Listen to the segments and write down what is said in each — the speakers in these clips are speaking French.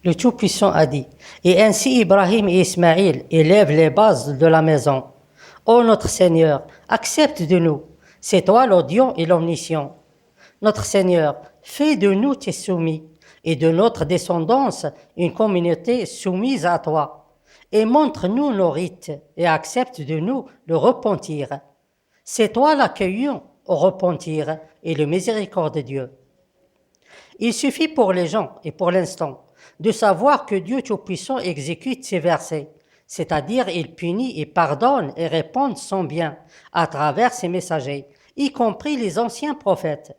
Le Tout-Puissant a dit, et ainsi Ibrahim et Ismaïl élèvent les bases de la maison. Ô notre Seigneur, accepte de nous, c'est toi l'audient et l'omniscient. Notre Seigneur, fais de nous tes soumis, et de notre descendance une communauté soumise à toi. Et montre-nous nos rites, et accepte de nous le repentir. C'est toi l'accueillant au repentir et le miséricorde de Dieu. Il suffit pour les gens et pour l'instant de savoir que Dieu Tout-Puissant exécute ces versets, c'est-à-dire il punit et pardonne et répand son bien à travers ses messagers, y compris les anciens prophètes.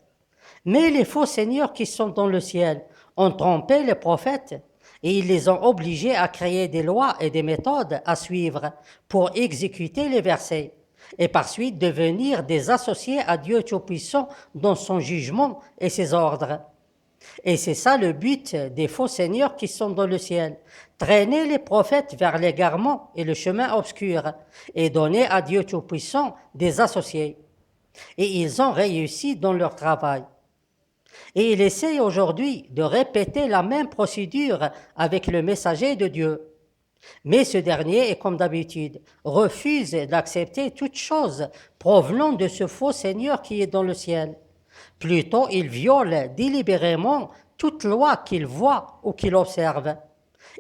Mais les faux seigneurs qui sont dans le ciel ont trompé les prophètes et ils les ont obligés à créer des lois et des méthodes à suivre pour exécuter les versets et par suite devenir des associés à Dieu Tout-Puissant dans son jugement et ses ordres. Et c'est ça le but des faux seigneurs qui sont dans le ciel. Traîner les prophètes vers l'égarement et le chemin obscur et donner à Dieu Tout-Puissant des associés. Et ils ont réussi dans leur travail. Et il essaie aujourd'hui de répéter la même procédure avec le messager de Dieu. Mais ce dernier, et comme d'habitude, refuse d'accepter toute chose provenant de ce faux Seigneur qui est dans le ciel. Plutôt, il viole délibérément toute loi qu'il voit ou qu'il observe.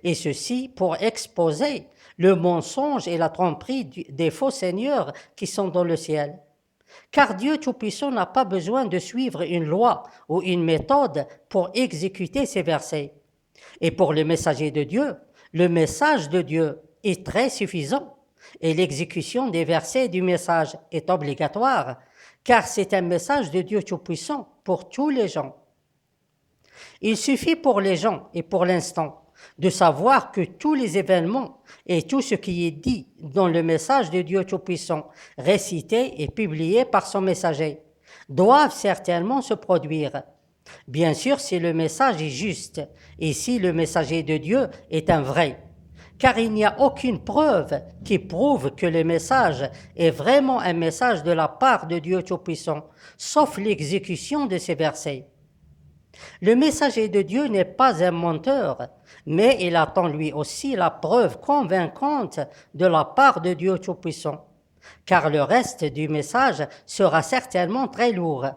Et ceci pour exposer le mensonge et la tromperie des faux seigneurs qui sont dans le ciel. Car Dieu Tout-Puissant n'a pas besoin de suivre une loi ou une méthode pour exécuter ces versets. Et pour le messager de Dieu, le message de Dieu est très suffisant et l'exécution des versets du message est obligatoire, car c'est un message de Dieu Tout-Puissant pour tous les gens. Il suffit pour les gens et pour l'instant de savoir que tous les événements et tout ce qui est dit dans le message de Dieu Tout-Puissant, récité et publié par son messager, doivent certainement se produire. Bien sûr, si le message est juste et si le messager de Dieu est un vrai, car il n'y a aucune preuve qui prouve que le message est vraiment un message de la part de Dieu Tout-Puissant, sauf l'exécution de ces versets. Le messager de Dieu n'est pas un menteur, mais il attend lui aussi la preuve convaincante de la part de Dieu Tout-Puissant, car le reste du message sera certainement très lourd.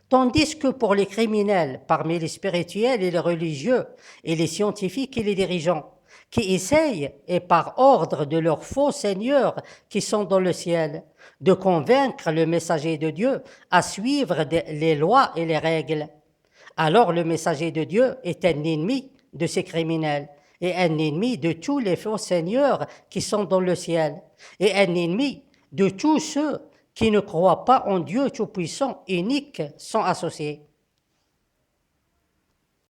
Tandis que pour les criminels, parmi les spirituels et les religieux, et les scientifiques et les dirigeants, qui essayent, et par ordre de leurs faux seigneurs qui sont dans le ciel, de convaincre le messager de Dieu à suivre les lois et les règles, alors le messager de Dieu est un ennemi de ces criminels et un ennemi de tous les faux seigneurs qui sont dans le ciel et un ennemi de tous ceux qui ne croient pas en Dieu Tout-Puissant, unique, sans associé.